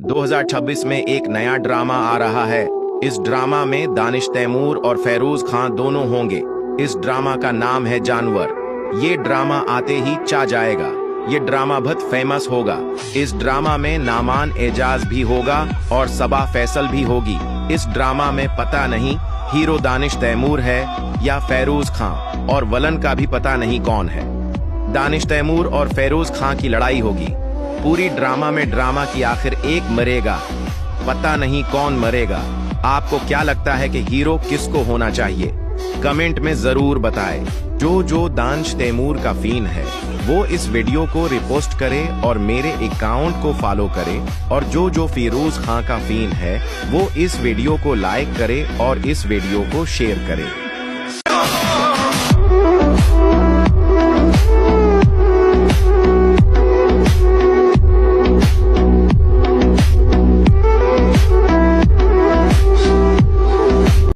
2026 में एक नया ड्रामा आ रहा है। इस ड्रामा में दानिश तैमूर और फैरोज खान दोनों होंगे। इस ड्रामा का नाम है जानवर। ये ड्रामा आते ही चा जाएगा। ये ड्रामा बहुत फेमस होगा। इस ड्रामा में नामान एजाज भी होगा और सबा फैसल भी होगी। इस ड्रामा में पता नहीं हीरो दानिश तैमूर है या फैरोज खान, और वलन का भी पता नहीं कौन है। दानिश तैमूर और फैरोज खान की लड़ाई होगी। पूरी ड्रामा में ड्रामा की आखिर एक मरेगा, पता नहीं कौन मरेगा। आपको क्या लगता है कि हीरो किसको होना चाहिए? कमेंट में जरूर बताएं। जो दानिश तैमूर का फीन है वो इस वीडियो को रिपोस्ट करे और मेरे अकाउंट को फॉलो करे, और जो फैरोज खान का फीन है वो इस वीडियो को लाइक करे और इस वीडियो को शेयर करे।